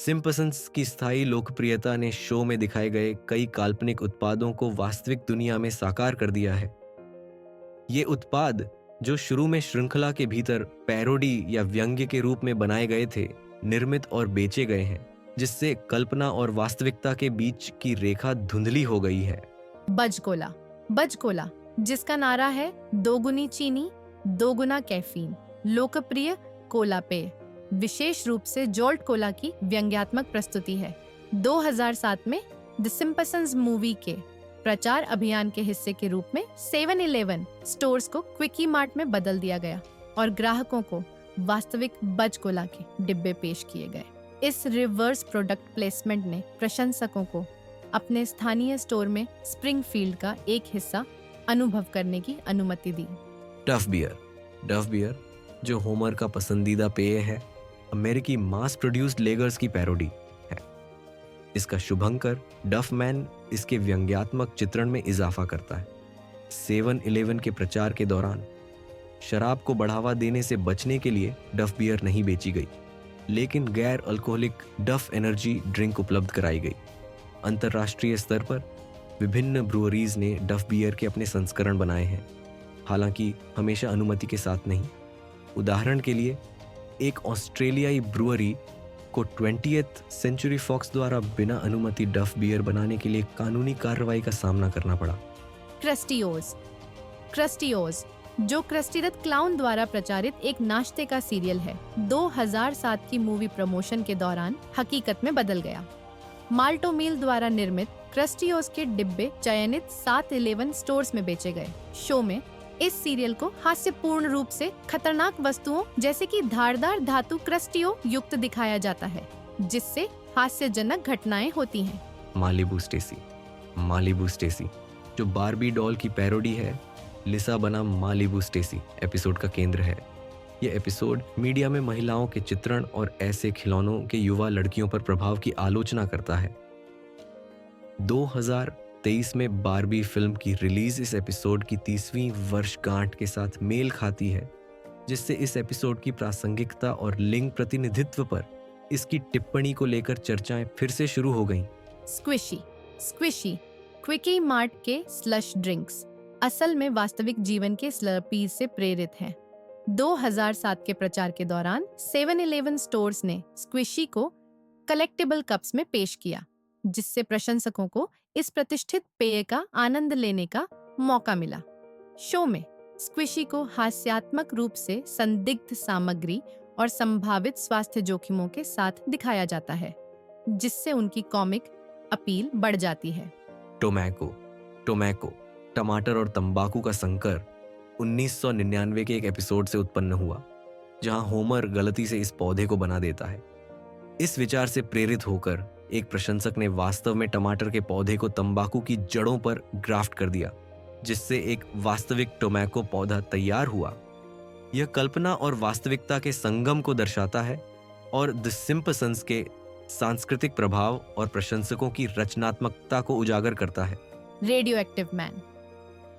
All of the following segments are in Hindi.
सिम्पसन्स की स्थायी लोकप्रियता ने शो में दिखाए गए कई काल्पनिक उत्पादों को वास्तविक दुनिया में साकार कर दिया है। ये उत्पाद, जो शुरू में श्रृंखला के भीतर पैरोडी या व्यंग्य के रूप में बनाए गए थे, निर्मित और बेचे गए हैं, जिससे कल्पना और वास्तविकता के बीच की रेखा धुंधली हो गई है। बजकोला बजकोला, जिसका नारा है दोगुनी चीनी दोगुना कैफीन, लोकप्रिय कोला पेय, विशेष रूप से जोल्ट कोला की व्यंग्यात्मक प्रस्तुति है। 2007 में द सिम्पसन्स मूवी के प्रचार अभियान के हिस्से के रूप में 7-Eleven स्टोर्स को क्विकी मार्ट में बदल दिया गया और ग्राहकों को वास्तविक बज कोला के डिब्बे पेश किए गए। इस रिवर्स प्रोडक्ट प्लेसमेंट ने प्रशंसकों को अपने स्थानीय स्टोर में स्प्रिंगफील्ड का एक हिस्सा अनुभव करने की अनुमति दी। डफ बियर, जो होमर का पसंदीदा पेय है, अमेरिकी मास प्रोड्यूस्ड लेगर्स की पैरोडी है। इसका शुभंकर डफ मैन इसके व्यंग्यात्मक चित्रण में इजाफा करता है। 7-Eleven के प्रचार के दौरान शराब को बढ़ावा देने से बचने के लिए डफ बियर नहीं बेची गई, लेकिन गैर अल्कोहलिक डफ एनर्जी ड्रिंक उपलब्ध कराई गई। अंतर्राष्ट्रीय स्तर पर विभिन्न ब्रूअरीज ने डफ बियर के अपने संस्करण बनाए हैं, हालांकि हमेशा अनुमति के साथ नहीं। उदाहरण के लिए, एक ऑस्ट्रेलियाई ब्रूअरी को 20th सेंचुरी फॉक्स द्वारा बिना अनुमति डफ बियर बनाने के लिए कानूनी कार्रवाई का सामना करना पड़ा। क्रस्टियोज, जो क्रस्टी द क्लाउन द्वारा प्रचारित एक नाश्ते का सीरियल है, 2007 की मूवी प्रमोशन के दौरान हकीकत में बदल गया। माल्टो मील द्वारा निर्मित क्रस्टियोज के डिब्बे चयनित 7-Eleven स्टोर्स में बेचे गए। शो में इस सीरियल को हास्यपूर्ण रूप से खतरनाक वस्तुओं जैसे कि धारदार धातु क्रस्टियो युक्त दिखाया जाता है, जिससे हास्यजनक घटनाएं होती हैं। मालिबू स्टेसी, जो बारबी डॉल की पैरोडी है, लिसा बनाम मालिबू स्टेसी एपिसोड का केंद्र है। यह एपिसोड मीडिया में महिलाओं के चित्रण और ऐसे खिलौनों के युवा लड़कियों पर प्रभाव की आलोचना करता है। 2023 में बारबी फिल्म की रिलीज इस एपिसोड की 30वीं वर्षगांठ के साथ मेल खाती है, जिससे इस एपिसोड की प्रासंगिकता और लिंग प्रतिनिधित्व पर इसकी टिप्पणी को लेकर चर्चाएं फिर से शुरू हो गईं। स्क्विशी, क्विकी मार्ट के स्लश ड्रिंक्स असल में वास्तविक जीवन के स्लर्पीज से प्रेरित हैं। 2007 के प्रचार के दौरान 7-Eleven स्टोर्स ने स्क्विशी को कलेक्टिबल कप्स में पेश किया, जिससे प्रशंसकों को इस प्रतिष्ठित पेय का आनंद लेने का मौका मिला। शो में स्क्विशी को हास्यात्मक रूप से संदिग्ध सामग्री और संभावित स्वास्थ्य जोखिमों के साथ दिखाया जाता है, जिससे उनकी कॉमिक अपील बढ़ जाती है। टोमैको, टमाटर और तंबाकू का संकर 1999 के एक एपिसोड से उत्पन्न हुआ, जहां होमर गलती से इस पौधे को बना देता है। इस विचार से प्रेरित होकर एक प्रशंसक ने वास्तव में टमाटर के पौधे को तंबाकू की जड़ों पर ग्राफ्ट कर दिया, जिससे एक वास्तविक टोमैको पौधा तैयार हुआ। यह कल्पना और वास्तविकता के संगम को दर्शाता है और द सिम्पसन्स के सांस्कृतिक प्रभाव और प्रशंसकों की रचनात्मकता को उजागर करता है। रेडियो एक्टिव मैन,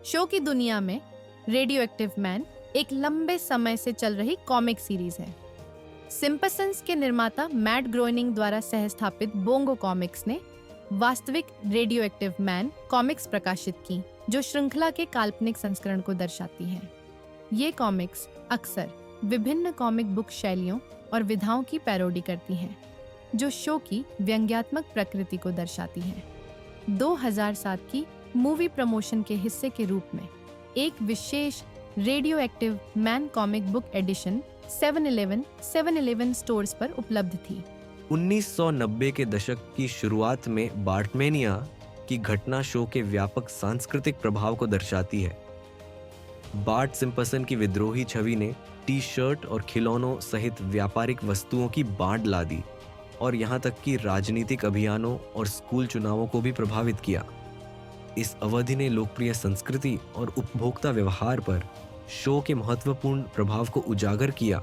शो की दुनिया में रेडियो एक्टिव मैन एक लंबे समय से चल रही कॉमिक सीरीज है। सिम्पसन्स के निर्माता मैट ग्रोएनिंग द्वारा सहस्थापित बोंगो कॉमिक्स ने वास्तविक रेडियो एक्टिव मैन कॉमिक्स प्रकाशित की, जो श्रृंखला के काल्पनिक संस्करण को दर्शाती हैं। ये कॉमिक्स अक्सर विभिन्न कॉमिक बुक शैलियों और विधाओं की पैरोडी करती हैं, जो शो की व्यंग्यात्मक प्रकृति को दर्शाती हैं। 2007 की मूवी प्रमोशन के हिस्से के रूप में एक विशेष radio active man comic book edition 7-Eleven stores पर उपलब्ध थी। 1990 के दशक की शुरुआत में बार्टमेनिया की घटना शो के व्यापक सांस्कृतिक प्रभाव को दर्शाती है। बार्ट सिम्पसन की विद्रोही छवि ने टी-शर्ट और खिलौनों सहित व्यापारिक वस्तुओं की बाढ़ ला दी और यहाँ तक कि राजनीतिक अभियानों और स्कूल चुनावों को भी प्रभावित किया। इस अवधि ने लोकप्रिय संस्कृति और उपभोक्ता व्यवहार पर शो के महत्वपूर्ण प्रभाव को उजागर किया।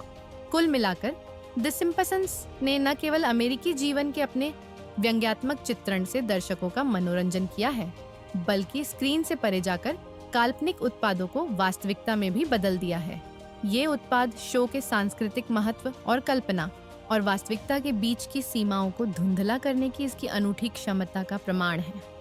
कुल मिलाकर द सिम्पसन्स ने न केवल अमेरिकी जीवन के अपने व्यंग्यात्मक चित्रण से दर्शकों का मनोरंजन किया है, बल्कि स्क्रीन से परे जाकर काल्पनिक उत्पादों को वास्तविकता में भी बदल दिया है। ये उत्पाद शो के सांस्कृतिक महत्व और कल्पना और वास्तविकता के बीच की सीमाओं को धुंधला करने की इसकी अनूठी क्षमता का प्रमाण है।